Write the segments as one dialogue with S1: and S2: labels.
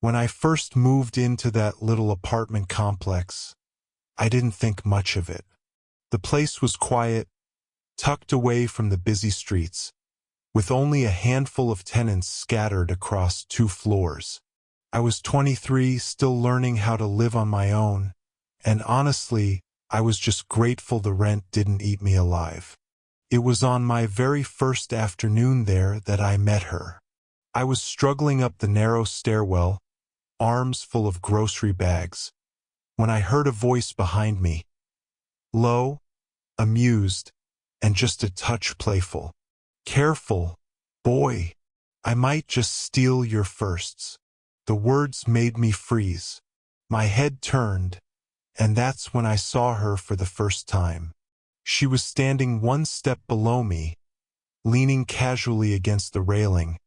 S1: When I first moved into that little apartment complex, I didn't think much of it. The place was quiet, tucked away from the busy streets, with only a handful of tenants scattered across 2 floors. I was 23, still learning how to live on my own, and honestly, I was just grateful the rent didn't eat me alive. It was on my very first afternoon there that I met her. I was struggling up the narrow stairwell, arms full of grocery bags, when I heard a voice behind me. Low, amused, and just a touch playful. "Careful, boy. I might just steal your firsts." The words made me freeze. My head turned, and that's when I saw her for the first time. She was standing 1 step below me, leaning casually against the railing,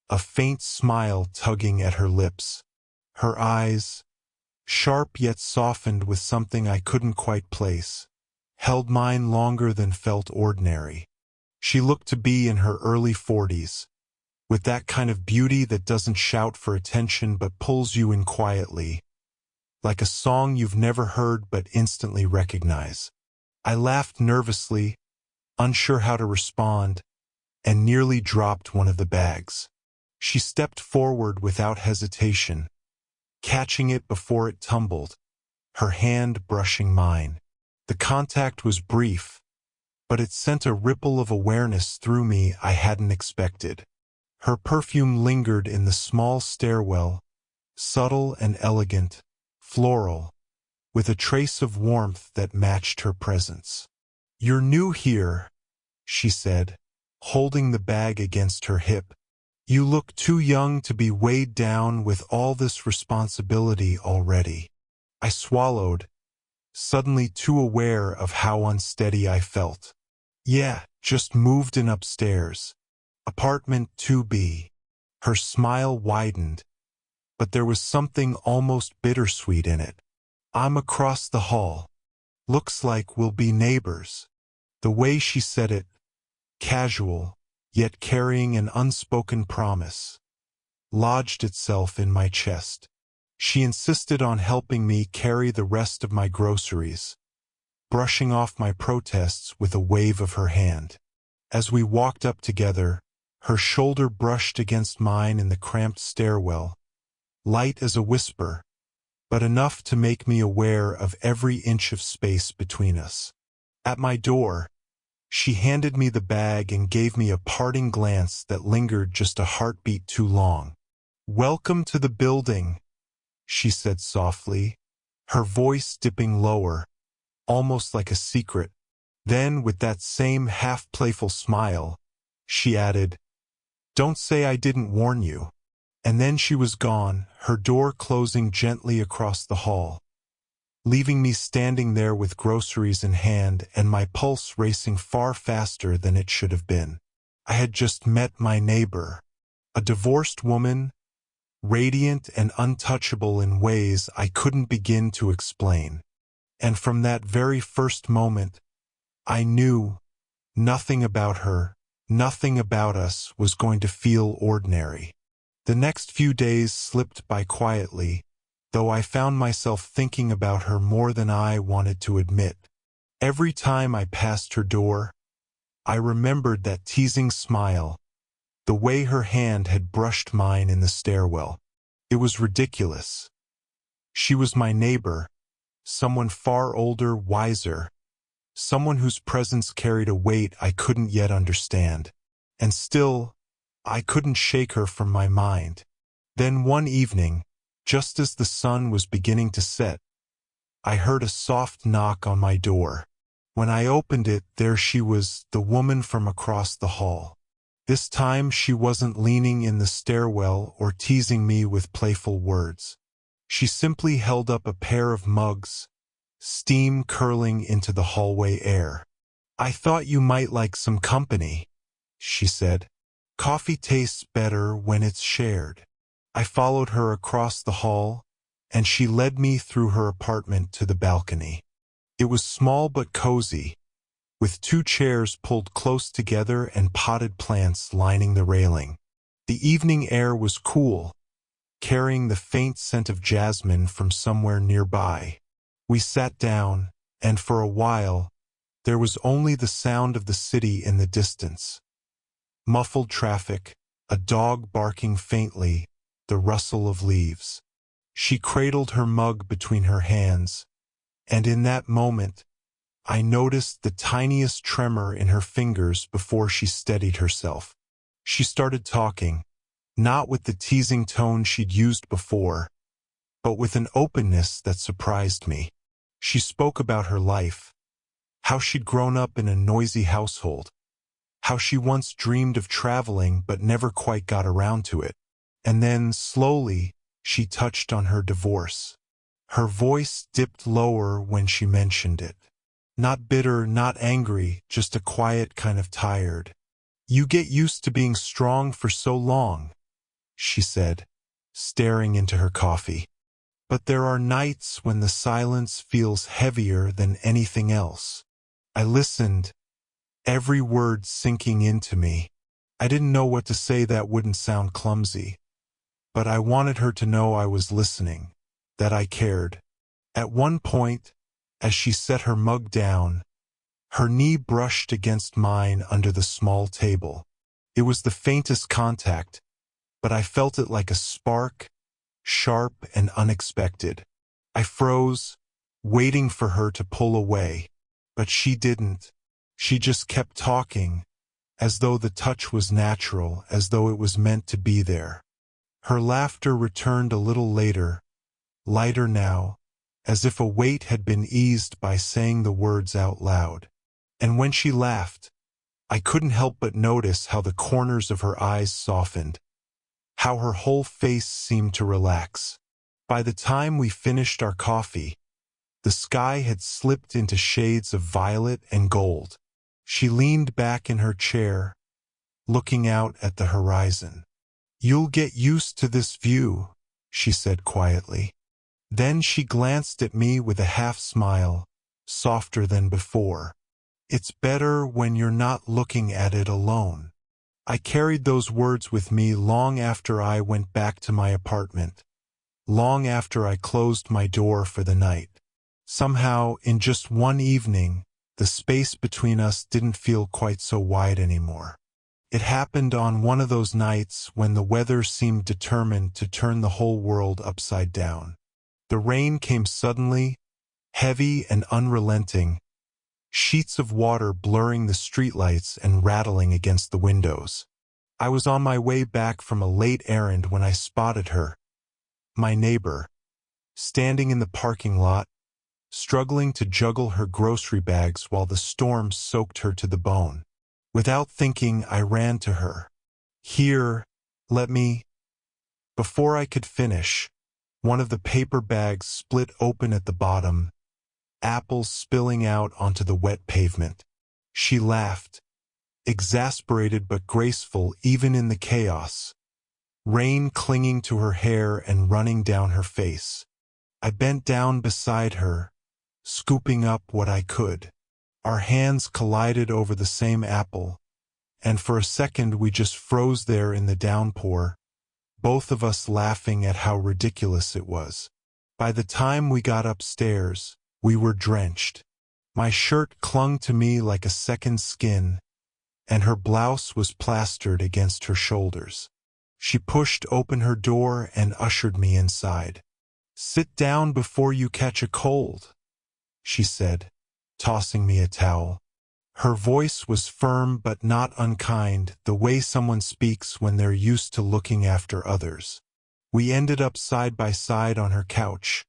S1: a faint smile tugging at her lips. Her eyes, sharp yet softened with something I couldn't quite place, held mine longer than felt ordinary. She looked to be in her early 40s, with that kind of beauty that doesn't shout for attention but pulls you in quietly, like a song you've never heard but instantly recognize. I laughed nervously, unsure how to respond, and nearly dropped one of the bags. She stepped forward without hesitation, catching it before it tumbled, her hand brushing mine. The contact was brief, but it sent a ripple of awareness through me I hadn't expected. Her perfume lingered in the small stairwell, subtle and elegant, floral, with a trace of warmth that matched her presence. "You're new here," she said, holding the bag against her hip. "You look too young to be weighed down with all this responsibility already." I swallowed, suddenly too aware of how unsteady I felt. "Yeah, just moved in upstairs. Apartment 2B. Her smile widened, but there was something almost bittersweet in it. "I'm across the hall. Looks like we'll be neighbors." The way she said it, casual, yet carrying an unspoken promise, lodged itself in my chest. She insisted on helping me carry the rest of my groceries, brushing off my protests with a wave of her hand. As we walked up together, her shoulder brushed against mine in the cramped stairwell, light as a whisper, but enough to make me aware of every inch of space between us. At my door, she handed me the bag and gave me a parting glance that lingered just a heartbeat too long. "Welcome to the building," she said softly, her voice dipping lower, almost like a secret. Then, with that same half-playful smile, she added, "Don't say I didn't warn you." And then she was gone, her door closing gently across the hall, leaving me standing there with groceries in hand and my pulse racing far faster than it should have been. I had just met my neighbor, a divorced woman, radiant and untouchable in ways I couldn't begin to explain. And from that very first moment, I knew nothing about her, nothing about us was going to feel ordinary. The next few days slipped by quietly, though I found myself thinking about her more than I wanted to admit. Every time I passed her door, I remembered that teasing smile, the way her hand had brushed mine in the stairwell. It was ridiculous. She was my neighbor, someone far older, wiser, someone whose presence carried a weight I couldn't yet understand. And still, I couldn't shake her from my mind. Then one evening, just as the sun was beginning to set, I heard a soft knock on my door. When I opened it, there she was, the woman from across the hall. This time she wasn't leaning in the stairwell or teasing me with playful words. She simply held up a pair of mugs, steam curling into the hallway air. "I thought you might like some company," she said. "Coffee tastes better when it's shared." I followed her across the hall, and she led me through her apartment to the balcony. It was small but cozy, with 2 chairs pulled close together and potted plants lining the railing. The evening air was cool, carrying the faint scent of jasmine from somewhere nearby. We sat down, and for a while, there was only the sound of the city in the distance. Muffled traffic, a dog barking faintly, the rustle of leaves. She cradled her mug between her hands, and in that moment, I noticed the tiniest tremor in her fingers before she steadied herself. She started talking, not with the teasing tone she'd used before, but with an openness that surprised me. She spoke about her life, how she'd grown up in a noisy household, how she once dreamed of traveling but never quite got around to it. And then, slowly, she touched on her divorce. Her voice dipped lower when she mentioned it. Not bitter, not angry, just a quiet kind of tired. "You get used to being strong for so long," she said, staring into her coffee. "But there are nights when the silence feels heavier than anything else." I listened, every word sinking into me. I didn't know what to say that wouldn't sound clumsy, but I wanted her to know I was listening, that I cared. At one point, as she set her mug down, her knee brushed against mine under the small table. It was the faintest contact, but I felt it like a spark, sharp and unexpected. I froze, waiting for her to pull away, but she didn't. She just kept talking, as though the touch was natural, as though it was meant to be there. Her laughter returned a little later, lighter now, as if a weight had been eased by saying the words out loud. And when she laughed, I couldn't help but notice how the corners of her eyes softened, how her whole face seemed to relax. By the time we finished our coffee, the sky had slipped into shades of violet and gold. She leaned back in her chair, looking out at the horizon. "You'll get used to this view," she said quietly. Then she glanced at me with a half-smile, softer than before. "It's better when you're not looking at it alone." I carried those words with me long after I went back to my apartment, long after I closed my door for the night. Somehow, in just one evening, the space between us didn't feel quite so wide anymore. It happened on one of those nights when the weather seemed determined to turn the whole world upside down. The rain came suddenly, heavy and unrelenting, sheets of water blurring the streetlights and rattling against the windows. I was on my way back from a late errand when I spotted her, my neighbor, standing in the parking lot, struggling to juggle her grocery bags while the storm soaked her to the bone. Without thinking, I ran to her. "Here, let me—" Before I could finish, one of the paper bags split open at the bottom, apples spilling out onto the wet pavement. She laughed, exasperated but graceful even in the chaos, rain clinging to her hair and running down her face. I bent down beside her, scooping up what I could. Our hands collided over the same apple, and for a second we just froze there in the downpour, both of us laughing at how ridiculous it was. By the time we got upstairs, we were drenched. My shirt clung to me like a second skin, and her blouse was plastered against her shoulders. She pushed open her door and ushered me inside. "Sit down before you catch a cold," she said, tossing me a towel. Her voice was firm but not unkind, the way someone speaks when they're used to looking after others. We ended up side by side on her couch,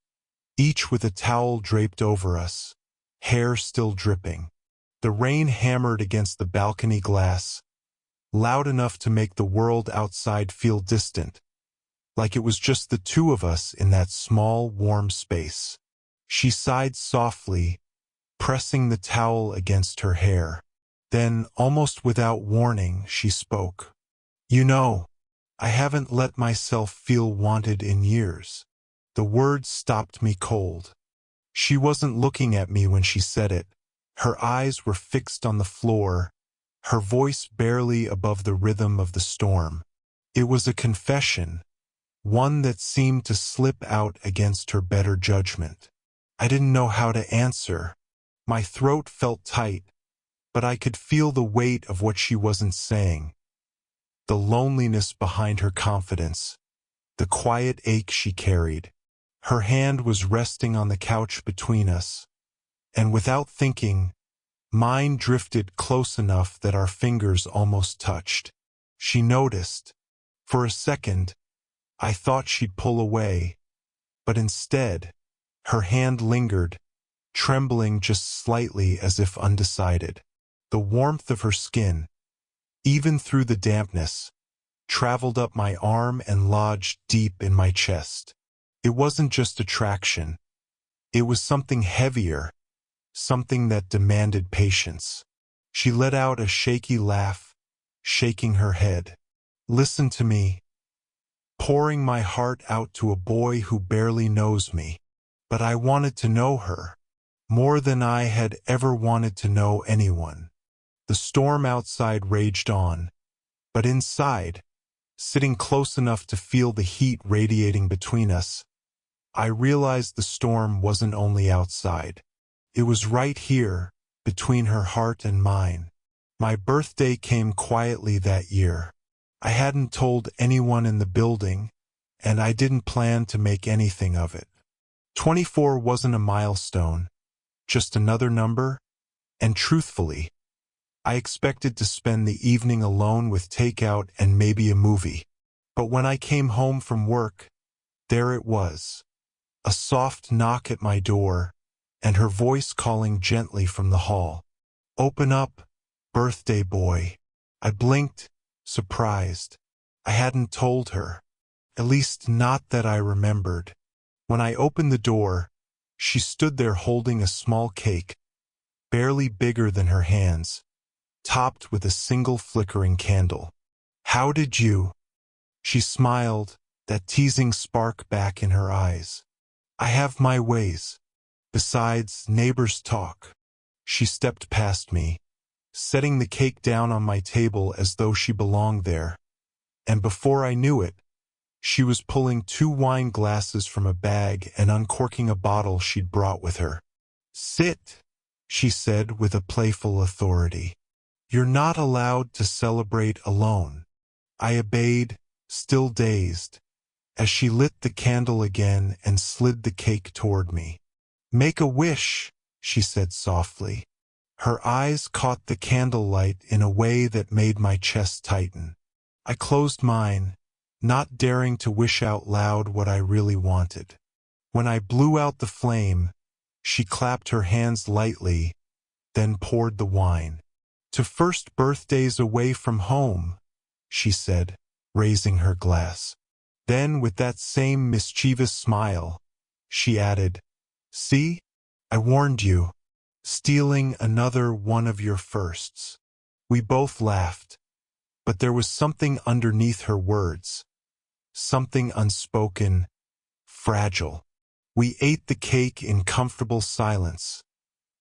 S1: each with a towel draped over us, hair still dripping. The rain hammered against the balcony glass, loud enough to make the world outside feel distant, like it was just the two of us in that small, warm space. She sighed softly, pressing the towel against her hair. Then, almost without warning, she spoke. "You know, I haven't let myself feel wanted in years." The words stopped me cold. She wasn't looking at me when she said it. Her eyes were fixed on the floor, her voice barely above the rhythm of the storm. It was a confession, one that seemed to slip out against her better judgment. I didn't know how to answer. My throat felt tight, but I could feel the weight of what she wasn't saying, the loneliness behind her confidence, the quiet ache she carried. Her hand was resting on the couch between us, and without thinking, mine drifted close enough that our fingers almost touched. She noticed. For a second, I thought she'd pull away, but instead, her hand lingered, trembling just slightly as if undecided. The warmth of her skin, even through the dampness, traveled up my arm and lodged deep in my chest. It wasn't just attraction. It was something heavier, something that demanded patience. She let out a shaky laugh, shaking her head. Listen to me, pouring my heart out to a boy who barely knows me. But I wanted to know her, more than I had ever wanted to know anyone. The storm outside raged on, but inside, sitting close enough to feel the heat radiating between us, I realized the storm wasn't only outside. It was right here, between her heart and mine. My birthday came quietly that year. I hadn't told anyone in the building, and I didn't plan to make anything of it. 24 wasn't a milestone, just another number, and truthfully, I expected to spend the evening alone with takeout and maybe a movie. But when I came home from work, there it was. A soft knock at my door, and her voice calling gently from the hall. "Open up, birthday boy." I blinked, surprised. I hadn't told her, at least not that I remembered. When I opened the door, she stood there holding a small cake, barely bigger than her hands, topped with a single flickering candle. "How did you?" She smiled, that teasing spark back in her eyes. "I have my ways. Besides, neighbors talk." She stepped past me, setting the cake down on my table as though she belonged there. And before I knew it, she was pulling 2 wine glasses from a bag and uncorking a bottle she'd brought with her. "Sit," she said with a playful authority. "You're not allowed to celebrate alone." I obeyed, still dazed, as she lit the candle again and slid the cake toward me. "Make a wish," she said softly. Her eyes caught the candlelight in a way that made my chest tighten. I closed mine, not daring to wish out loud what I really wanted. When I blew out the flame, she clapped her hands lightly, then poured the wine. "To first birthdays away from home," she said, raising her glass. Then, with that same mischievous smile, she added, "See? I warned you. Stealing another one of your firsts." We both laughed, but there was something underneath her words, something unspoken, fragile. We ate the cake in comfortable silence,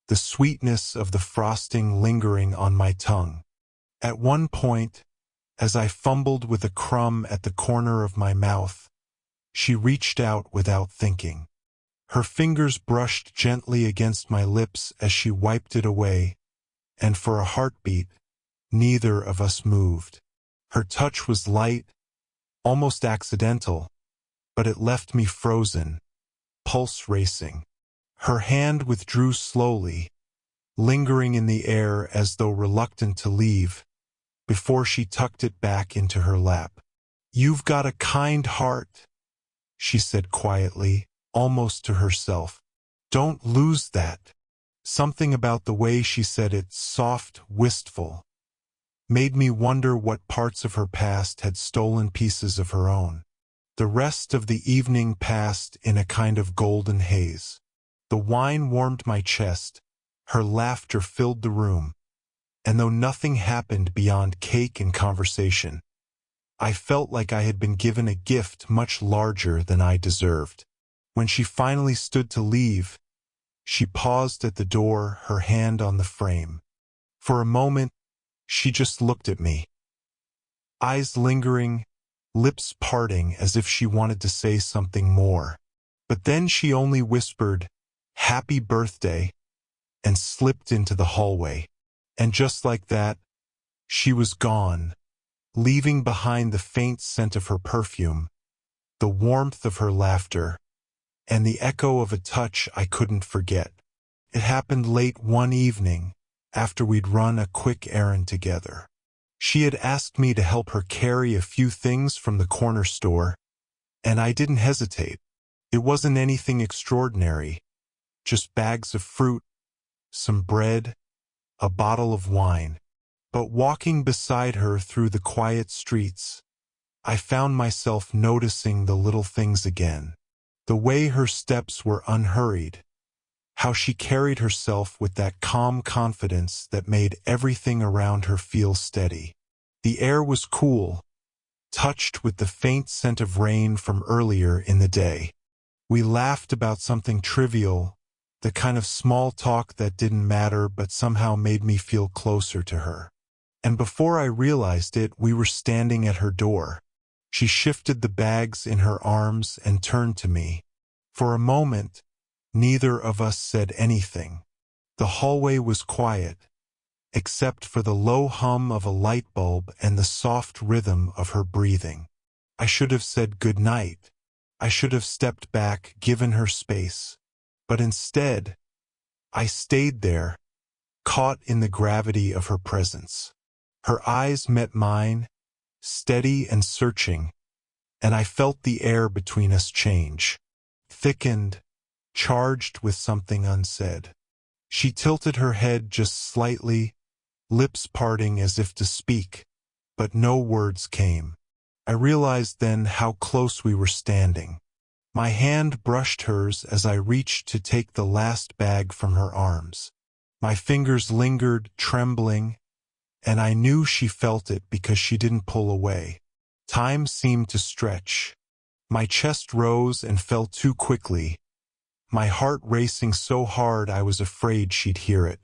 S1: the sweetness of the frosting lingering on my tongue. At one point, as I fumbled with a crumb at the corner of my mouth, she reached out without thinking. Her fingers brushed gently against my lips as she wiped it away, and for a heartbeat, neither of us moved. Her touch was light, almost accidental, but it left me frozen, pulse racing. Her hand withdrew slowly, lingering in the air as though reluctant to leave, before she tucked it back into her lap. "You've got a kind heart," she said quietly, almost to herself. "Don't lose that." Something about the way she said it, soft, wistful, made me wonder what parts of her past had stolen pieces of her own. The rest of the evening passed in a kind of golden haze. The wine warmed my chest, her laughter filled the room, and though nothing happened beyond cake and conversation, I felt like I had been given a gift much larger than I deserved. When she finally stood to leave, she paused at the door, her hand on the frame. For a moment, she just looked at me, eyes lingering, lips parting as if she wanted to say something more. But then she only whispered, "Happy birthday," and slipped into the hallway. And just like that, she was gone, leaving behind the faint scent of her perfume, the warmth of her laughter, and the echo of a touch I couldn't forget. It happened late one evening, after we'd run a quick errand together. She had asked me to help her carry a few things from the corner store, and I didn't hesitate. It wasn't anything extraordinary, just bags of fruit, some bread, a bottle of wine. But walking beside her through the quiet streets, I found myself noticing the little things again. The way her steps were unhurried, how she carried herself with that calm confidence that made everything around her feel steady. The air was cool, touched with the faint scent of rain from earlier in the day. We laughed about something trivial, the kind of small talk that didn't matter but somehow made me feel closer to her. And before I realized it, we were standing at her door. She shifted the bags in her arms and turned to me. For a moment, neither of us said anything. The hallway was quiet, except for the low hum of a light bulb and the soft rhythm of her breathing. I should have said good night. I should have stepped back, given her space. But instead, I stayed there, caught in the gravity of her presence. Her eyes met mine, steady and searching, and I felt the air between us change, thickened, charged with something unsaid. She tilted her head just slightly, lips parting as if to speak, but no words came. I realized then how close we were standing. My hand brushed hers as I reached to take the last bag from her arms. My fingers lingered, trembling, and I knew she felt it because she didn't pull away. Time seemed to stretch. My chest rose and fell too quickly, my heart racing so hard I was afraid she'd hear it.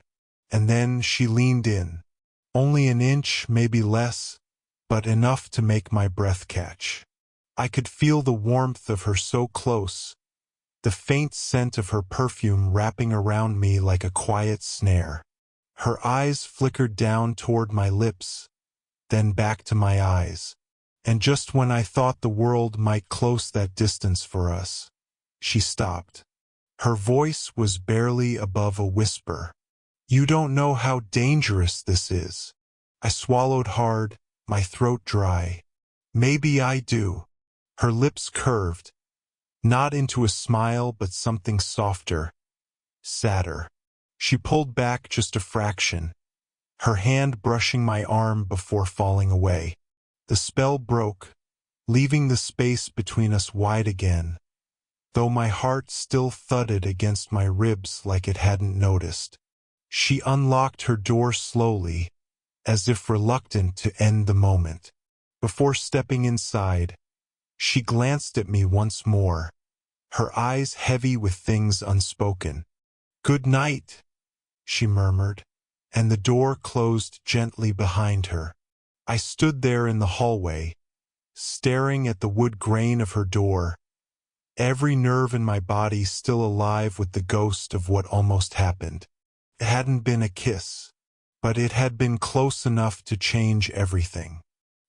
S1: And then she leaned in. Only an inch, maybe less, but enough to make my breath catch. I could feel the warmth of her so close, the faint scent of her perfume wrapping around me like a quiet snare. Her eyes flickered down toward my lips, then back to my eyes. And just when I thought the world might close that distance for us, she stopped. Her voice was barely above a whisper. "You don't know how dangerous this is." I swallowed hard, my throat dry. "Maybe I do." Her lips curved, not into a smile but something softer, sadder. She pulled back just a fraction, her hand brushing my arm before falling away. The spell broke, leaving the space between us wide again, though my heart still thudded against my ribs like it hadn't noticed. She unlocked her door slowly, as if reluctant to end the moment. Before stepping inside, she glanced at me once more, her eyes heavy with things unspoken. "Good night," she murmured, and the door closed gently behind her. I stood there in the hallway, staring at the wood grain of her door, every nerve in my body still alive with the ghost of what almost happened. It hadn't been a kiss, but it had been close enough to change everything.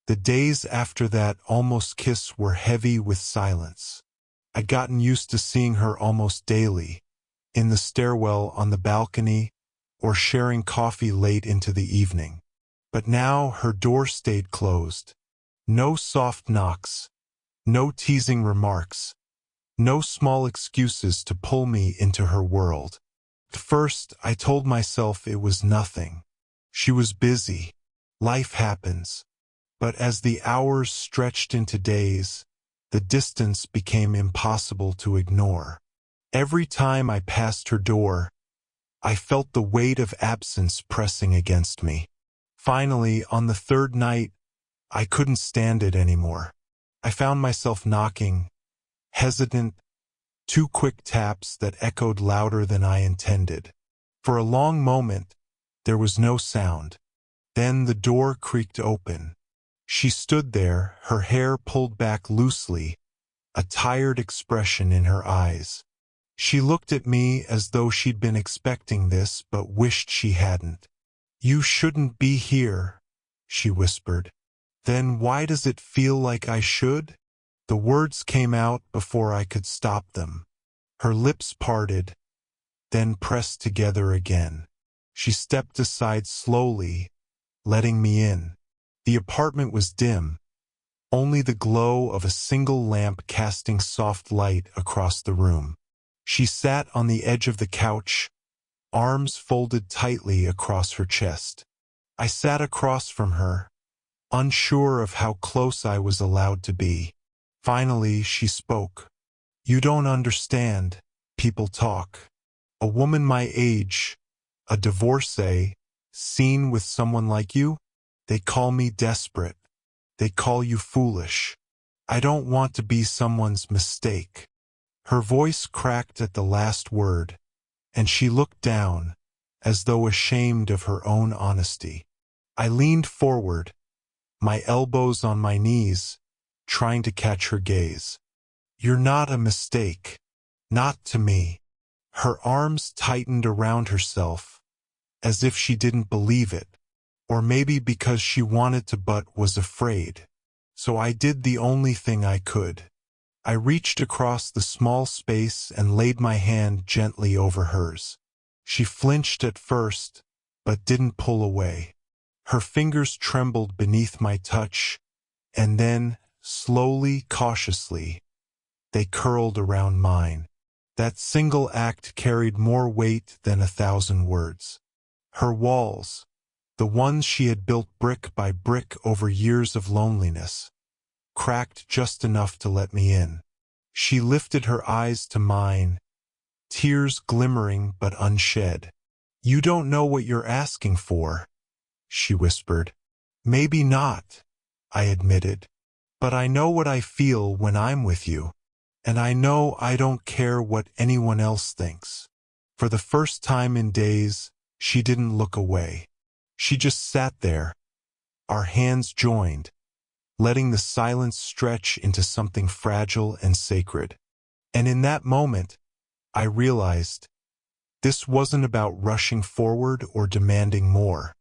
S1: The days after that almost kiss were heavy with silence. I'd gotten used to seeing her almost daily, in the stairwell, on the balcony, or sharing coffee late into the evening. But now her door stayed closed. No soft knocks, no teasing remarks, no small excuses to pull me into her world. At first, I told myself it was nothing. She was busy. Life happens. But as the hours stretched into days, the distance became impossible to ignore. Every time I passed her door, I felt the weight of absence pressing against me. Finally, on the third night, I couldn't stand it anymore. I found myself knocking, hesitant, two quick taps that echoed louder than I intended. For a long moment, there was no sound. Then the door creaked open. She stood there, her hair pulled back loosely, a tired expression in her eyes. She looked at me as though she'd been expecting this but wished she hadn't. "You shouldn't be here," she whispered. "Then why does it feel like I should?" The words came out before I could stop them. Her lips parted, then pressed together again. She stepped aside slowly, letting me in. The apartment was dim, only the glow of a single lamp casting soft light across the room. She sat on the edge of the couch, arms folded tightly across her chest. I sat across from her, unsure of how close I was allowed to be. Finally, she spoke. "You don't understand. People talk. A woman my age, a divorcee, seen with someone like you? They call me desperate. They call you foolish. I don't want to be someone's mistake." Her voice cracked at the last word, and she looked down, as though ashamed of her own honesty. I leaned forward, my elbows on my knees, trying to catch her gaze. "You're not a mistake. Not to me." Her arms tightened around herself, as if she didn't believe it, or maybe because she wanted to but was afraid. So I did the only thing I could. I reached across the small space and laid my hand gently over hers. She flinched at first, but didn't pull away. Her fingers trembled beneath my touch, and then, slowly, cautiously, they curled around mine. That single act carried more weight than 1,000 words. Her walls, the ones she had built brick by brick over years of loneliness, cracked just enough to let me in. She lifted her eyes to mine, tears glimmering but unshed. "You don't know what you're asking for," she whispered. "Maybe not," I admitted. "But I know what I feel when I'm with you. And I know I don't care what anyone else thinks." For the first time in days, she didn't look away. She just sat there, our hands joined, letting the silence stretch into something fragile and sacred. And in that moment, I realized this wasn't about rushing forward or demanding more.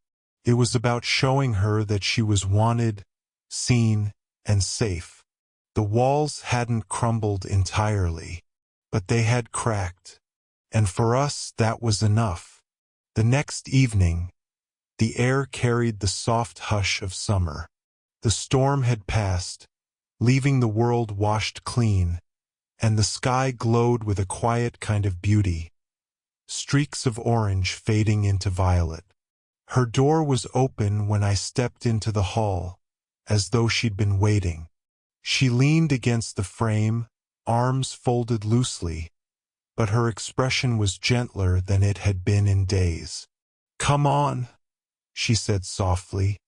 S1: It was about showing her that she was wanted, seen, and safe. The walls hadn't crumbled entirely, but they had cracked, and for us that was enough. The next evening, the air carried the soft hush of summer. The storm had passed, leaving the world washed clean, and the sky glowed with a quiet kind of beauty, streaks of orange fading into violet. Her door was open when I stepped into the hall, as though she'd been waiting. She leaned against the frame, arms folded loosely, but her expression was gentler than it had been in days. "Come on," she said softly,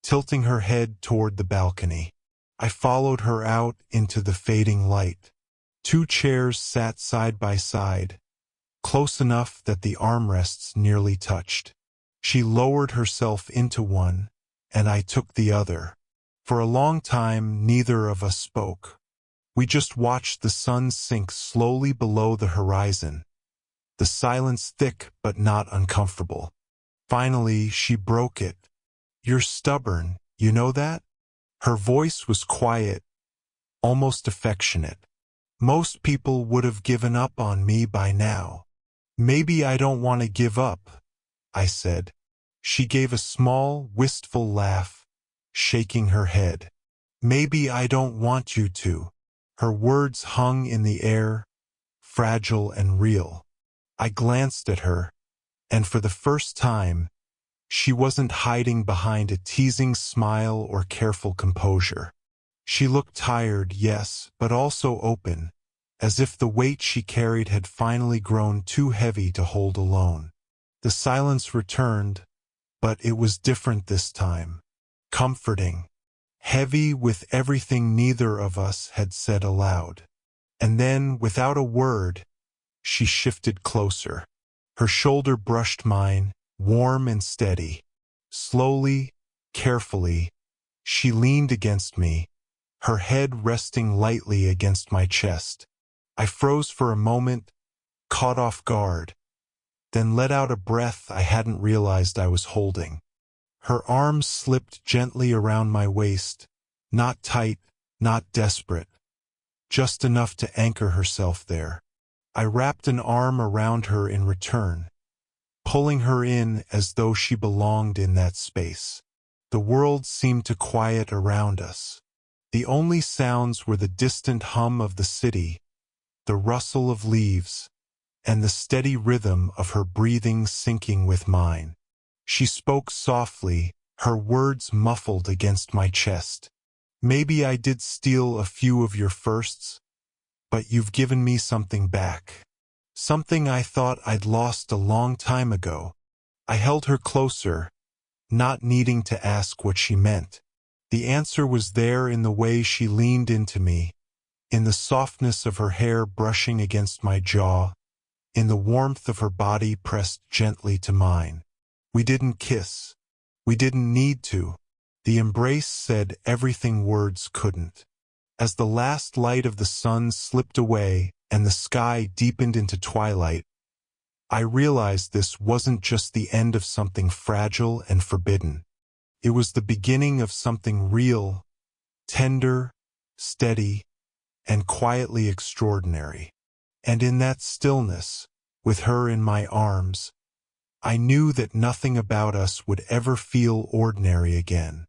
S1: tilting her head toward the balcony. I followed her out into the fading light. 2 chairs sat side by side, close enough that the armrests nearly touched. She lowered herself into one, and I took the other. For a long time, neither of us spoke. We just watched the sun sink slowly below the horizon, the silence thick but not uncomfortable. Finally, she broke it. "You're stubborn, you know that?" Her voice was quiet, almost affectionate. "Most people would have given up on me by now." "Maybe I don't want to give up," I said. She gave a small, wistful laugh, shaking her head. "Maybe I don't want you to." Her words hung in the air, fragile and real. I glanced at her, and for the first time, she wasn't hiding behind a teasing smile or careful composure. She looked tired, yes, but also open, as if the weight she carried had finally grown too heavy to hold alone. The silence returned, but it was different this time. Comforting, heavy with everything neither of us had said aloud. And then, without a word, she shifted closer. Her shoulder brushed mine, warm and steady. Slowly, carefully, She leaned against me, her head resting lightly against my chest. I froze for a moment, caught off guard, then let out a breath I hadn't realized I was holding. Her arms slipped gently around my waist, not tight, not desperate, just enough to anchor herself there. I wrapped an arm around her in return, pulling her in as though she belonged in that space. The world seemed to quiet around us. The only sounds were the distant hum of the city, the rustle of leaves, and the steady rhythm of her breathing syncing with mine. She spoke softly, her words muffled against my chest. Maybe I did steal a few of your firsts, but you've given me something back. Something I thought I'd lost a long time ago. I held her closer, not needing to ask what she meant. The answer was there in the way she leaned into me, in the softness of her hair brushing against my jaw, in the warmth of her body pressed gently to mine. We didn't kiss. We didn't need to. The embrace said everything words couldn't. As the last light of the sun slipped away and the sky deepened into twilight, I realized this wasn't just the end of something fragile and forbidden. It was the beginning of something real, tender, steady, and quietly extraordinary. And in that stillness, with her in my arms, I knew that nothing about us would ever feel ordinary again.